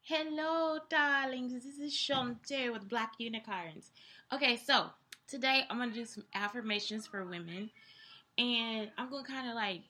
Hello, darlings. This is Shante with Black Unicorns. Okay, so today I'm gonna do some affirmations for women, and I'm gonna kind of like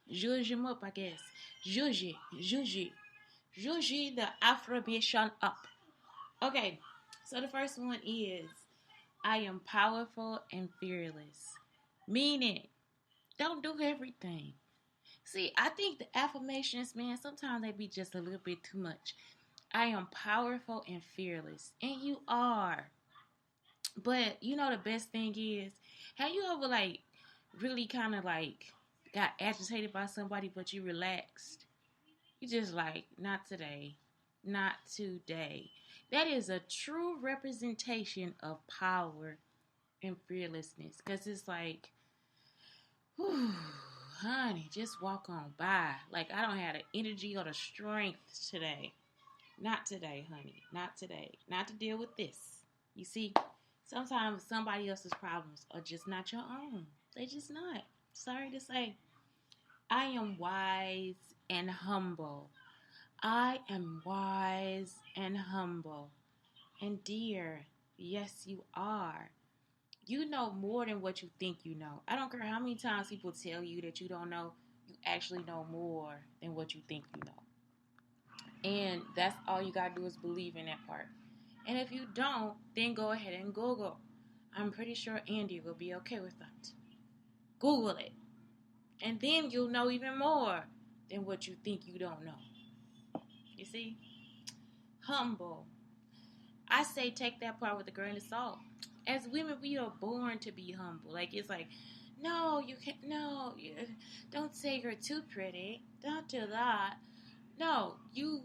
judge them up, I guess. Judge the affirmation up. Okay, so the first one is I am powerful and fearless, meaning don't do everything. See, I think the affirmations, man, sometimes they be just a little bit too much. I am powerful and fearless. And you are. But you know the best thing is, have you ever really kind of got agitated by somebody but you relaxed? You just like, not today. Not today. That is a true representation of power and fearlessness. Because it's like, whew, honey, just walk on by. Like, I don't have the energy or the strength today. Not today, honey. Not today. Not to deal with this. You see, sometimes somebody else's problems are just not your own. They just not. Sorry to say. I am wise and humble. I am wise and humble. And dear, yes, you are. You know more than what you think you know. I don't care how many times people tell you that you don't know, you actually know more than what you think you know. And that's all you gotta do is believe in that part. And if you don't, then go ahead and Google. I'm pretty sure Andy will be okay with that. Google it. And then you'll know even more than what you think you don't know. You see? Humble. I say take that part with a grain of salt. As women, we are born to be humble. Like, it's like, no, you can't, no, don't say you're too pretty. Don't do that. No, you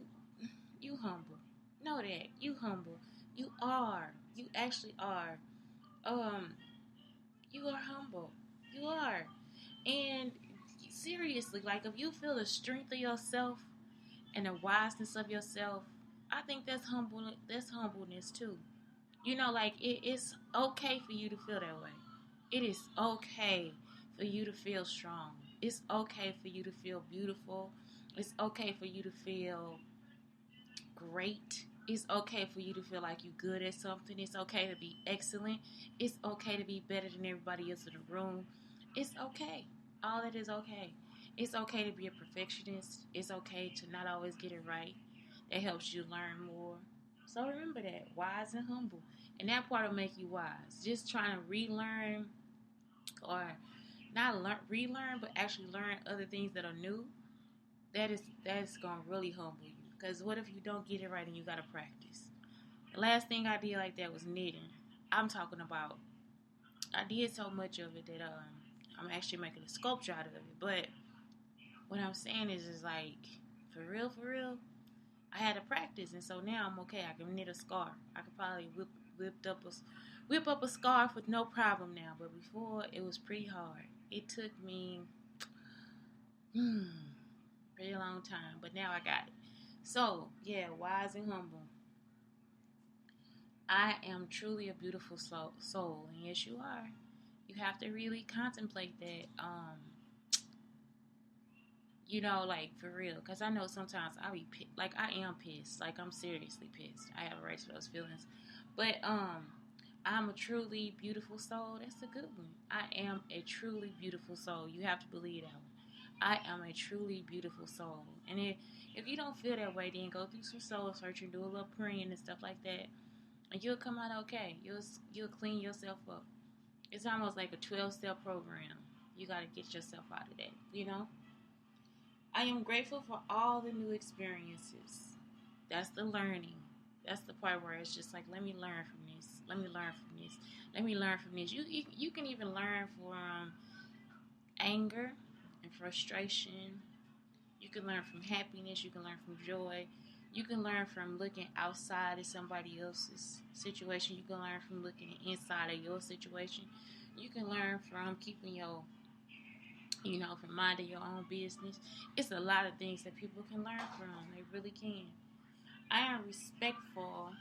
humble. Know that. You humble. You are. You actually are. Um, you are humble. You are. And seriously, like if you feel the strength of yourself and the wiseness of yourself, I think that's humble. That's humbleness too. You know, like it's okay for you to feel that way. It is okay for you to feel strong. It's okay for you to feel beautiful. It's okay for you to feel great. It's okay for you to feel like you're good at something. It's okay to be excellent. It's okay to be better than everybody else in the room. It's okay. All that is okay. It's okay to be a perfectionist. It's okay to not always get it right. That helps you learn more. So remember that. Wise and humble. And that part will make you wise. Just trying to relearn or not relearn, but actually learn other things that are new. That's gonna really humble you. Because what if you don't get it right and you gotta practice? The last thing I did like that was knitting. I'm talking about. I did so much of it that I'm actually making a sculpture out of it. But what I'm saying is like for real. I had to practice, and so now I'm okay. I can knit a scarf. I could probably whip up a scarf with no problem now. But before it was pretty hard. It took me pretty long time, but now I got it. So yeah, wise and humble. I am truly a beautiful soul, and yes, you are. You have to really contemplate that. Like for real, because I know sometimes I'll be like I am pissed, like I'm seriously pissed. I have a right to those feelings, but I'm a truly beautiful soul. That's a good one. I am a truly beautiful soul. You have to believe that one. I am a truly beautiful soul, and if you don't feel that way, then go through some soul searching, do a little praying and stuff like that, and you'll come out okay. You'll clean yourself up. It's almost like a 12-step program. You got to get yourself out of that, you know. I am grateful for all the new experiences. That's the learning. That's the part where it's just like, let me learn from this. Let me learn from this. Let me learn from this. You can even learn from anger and frustration. You can learn from happiness. You can learn from joy. You can learn from looking outside of somebody else's situation. You can learn from looking inside of your situation. You can learn from keeping from minding your own business. It's a lot of things that people can learn from. They really can. I am respectful.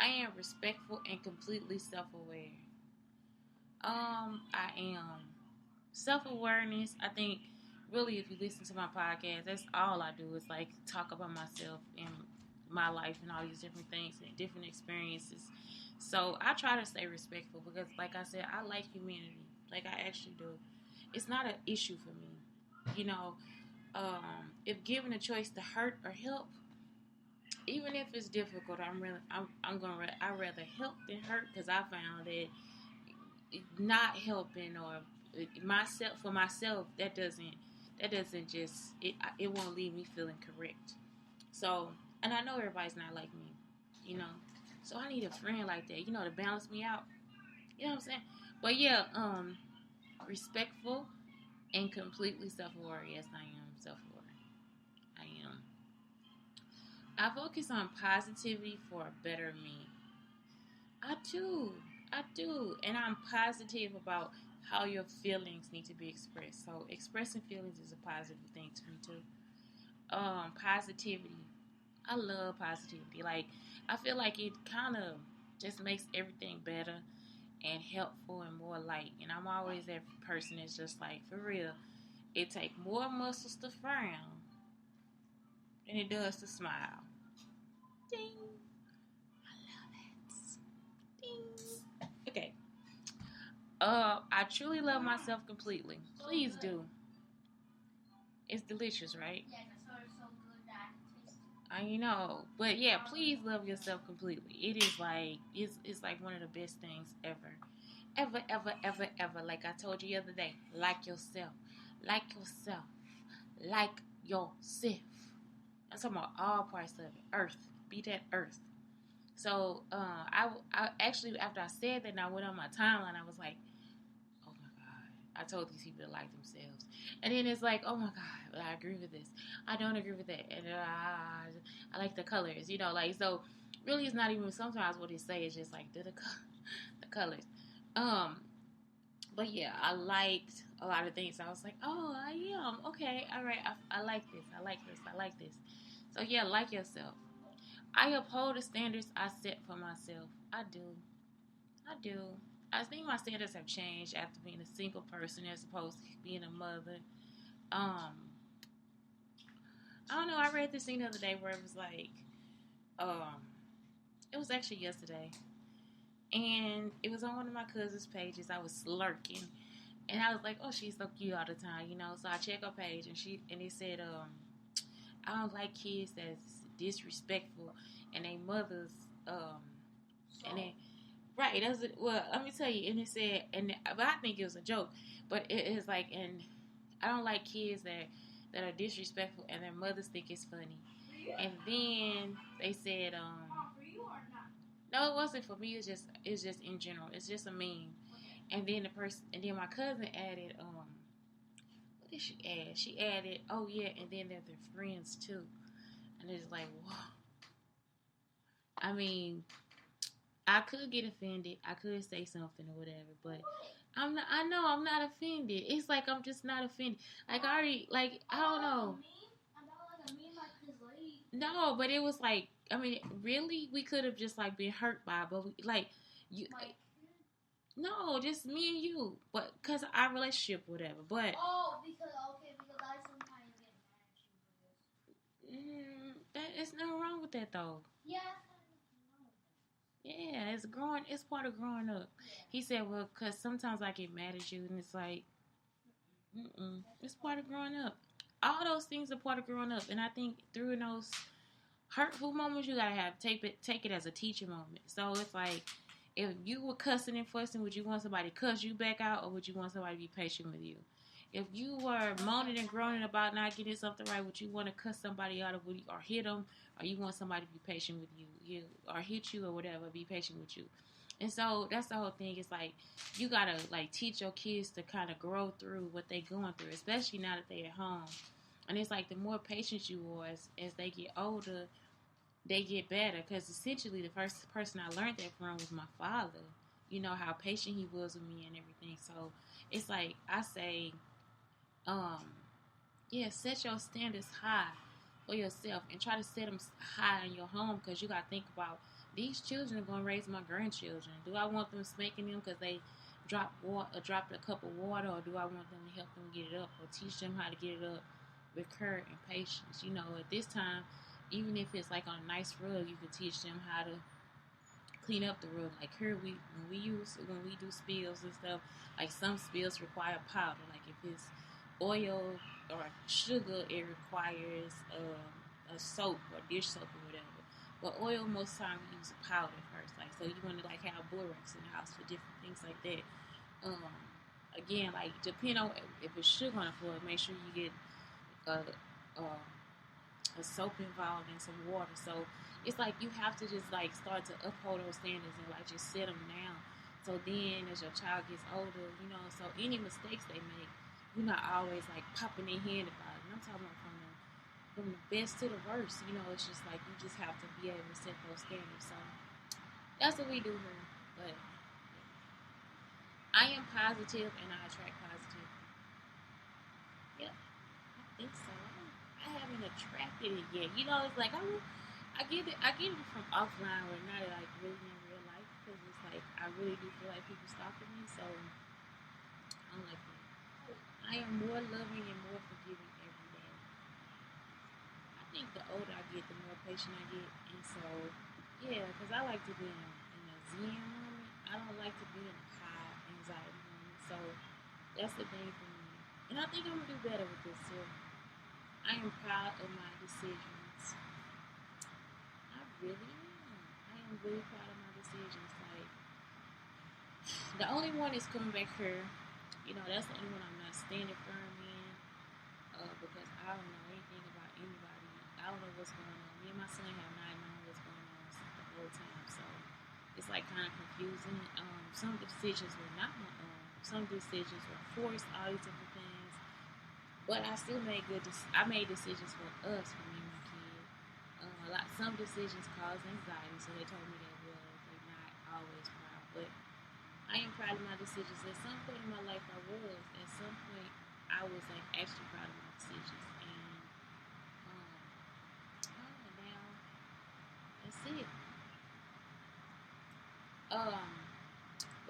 I am respectful and completely self-aware. I am self-awareness. I think really, if you listen to my podcast, that's all I do is like talk about myself and my life and all these different things and different experiences. So I try to stay respectful because, like I said, I like humanity. Like I actually do. It's not an issue for me. You know, if given a choice to hurt or help, even if it's difficult, I'm gonna I rather help than hurt because I found that not helping or myself for myself that doesn't just it won't leave me feeling correct. So, and I know everybody's not like me, you know. So I need a friend like that, to balance me out. You know what I'm saying? But yeah, respectful and completely self-aware. Yes, I am self-aware. I am. I focus on positivity for a better me. I do. I do. And I'm positive about how your feelings need to be expressed. So expressing feelings is a positive thing to me too. Positivity. I love positivity. Like I feel like it kind of just makes everything better and helpful and more light. And I'm always that person that's just like, for real, it takes more muscles to frown than it does to smile. Ding. I love it. Ding. Okay. I truly love myself completely. Please do. It's delicious, right? Yeah, that's why it's so good that it tastes. I know, but yeah, please love yourself completely. It is like it's like one of the best things ever, ever, ever, ever, ever. Like I told you the other day, like yourself, like yourself, like yourself. I'm talking about all parts of it. Earth, be that earth. So I actually after I said that, and I went on my timeline. I was like, oh my God, I told these people to like themselves. And then it's like, oh my God, I agree with this. I don't agree with that. And I like the colors, like, so really it's not even sometimes what they say is just like the colors. Um, but yeah, I liked a lot of things. So I was like, oh, I am. Okay, all right, I like this. I like this. I like this. So yeah, like yourself. I uphold the standards I set for myself. I do. I do. I think my standards have changed after being a single person as opposed to being a mother. Um, I don't know. I read this thing the other day where it was like, um, it was actually yesterday, and it was on one of my cousin's pages. I was lurking, and I was like, "Oh, she's so cute all the time." So I check her page, and it said, "I don't like kids that's disrespectful, and they mothers, and they." Right, that's it. Well, let me tell you, and it said, but I think it was a joke, but it is like, and I don't like kids that are disrespectful and their mothers think it's funny. And then they said, no, it wasn't for me. It's just in general. It's just a meme. And then and then my cousin added, what did she add? She added, oh yeah, and then they're their friends too. And it's like, whoa. I mean, I could get offended. I could say something or whatever, but I'm not. I know I'm not offended. It's like I'm just not offended. Like I already, like I don't know. No, but it was like, I mean, really, we could have just like been hurt by it, but like you. No, just me and you, but because our relationship, whatever. But because I sometimes get mad at you for this. There's nothing wrong with that though. Yeah, it's growing. It's part of growing up. He said, "Well, because sometimes I get mad at you, and it's like, it's part of growing up. All those things are part of growing up, and I think through those hurtful moments, you gotta take it as a teaching moment. So it's like, if you were cussing and fussing, would you want somebody to cuss you back out, or would you want somebody to be patient with you? If you were moaning and groaning about not getting something right, would you want to cuss somebody out or hit them, or you want somebody to be patient with you, or hit you or whatever, be patient with you? And so that's the whole thing. It's like you gotta like teach your kids to kind of grow through what they're going through, especially now that they're at home. And it's like the more patient you are as they get older, they get better. Because essentially, the first person I learned that from was my father. How patient he was with me and everything. So it's like I say, um, yeah, set your standards high for yourself and try to set them high in your home because you got to think about these children are going to raise my grandchildren. Do I want them spanking them because they drop a cup of water, or do I want them to help them get it up, or teach them how to get it up with courage and patience? At this time, even if it's like on a nice rug, you can teach them how to clean up the rug. Like here, when we do spills and stuff, like some spills require powder. Like if it's oil or sugar, it requires a soap or dish soap or whatever. But oil, most time we use a powder first. Like so, you want to like have borax in the house for different things like that. Again, like depending on if it's sugar on the floor, make sure you get a, a, a soap involved and some water. So it's like you have to just like start to uphold those standards and like just set them down. So then as your child gets older, so any mistakes they make, you're not always like popping their head about it. And I'm talking about from the best to the worst. It's just like you just have to be able to set those standards. So that's what we do here. But I am positive and I attract positive. Yep, I think so. I haven't attracted it yet. It's like I get it from offline, or not like really in real life, because it's like I really do feel like people stalking me. So I'm like that. I am more loving and more forgiving every day. I think the older I get, the more patient I get, and so yeah, because I like to be in a zen moment. I don't like to be in a high anxiety moment. So that's the thing for me, and I think I'm gonna do better with this too. I am proud of my decisions. I really am. I am really proud of my decisions. Like, the only one is coming back here. That's the only one I'm not standing firm in. Because I don't know anything about anybody. I don't know what's going on. Me and my son have not known what's going on the whole time. So it's like kind of confusing. Some decisions were not my own. Some decisions were forced. All these different things. But I still made I made decisions for us, for me and my kid. Some decisions cause anxiety, so they told me that they're not always proud. But I am proud of my decisions. At some point in my life, I was. At some point, I was like actually proud of my decisions. And now that's it.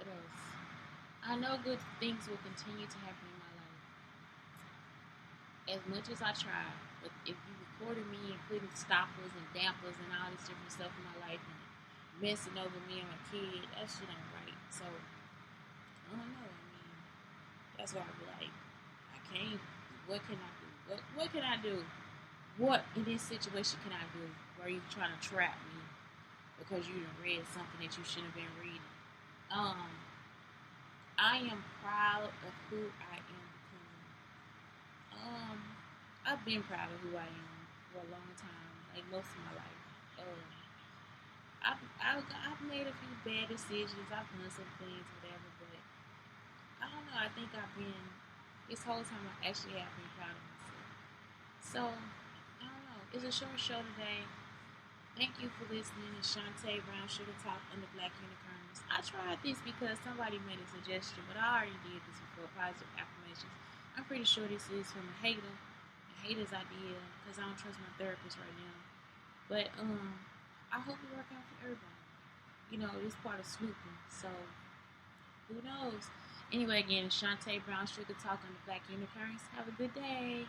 What else? I know good things will continue to happen in my life. As much as I try, but if you recorded me and putting stoppers and dampers and all this different stuff in my life and messing over me and my kid, that shit ain't right. So I don't know. That's why I be like, I can't. What can I do? What can I do? What in this situation can I do? Where you trying to trap me because you done read something that you shouldn't have been reading? I am proud of who I am becoming. I've been proud of who I am for a long time, like most of my life. I've made a few bad decisions. I've done some things, whatever, but I don't know. I think this whole time I actually have been proud of myself. So, I don't know. It's a short show today. Thank you for listening to Shantae Brown Sugar Talk on the Black Unicorns. I tried this because somebody made a suggestion, but I already did this before, positive affirmations. I'm pretty sure this is from a hater's idea, because I don't trust my therapist right now. But, I hope it works out for everybody. It's part of snooping, so who knows? Anyway, again, Shantae Brown Sugar Talk on the Black Unicorns. Have a good day.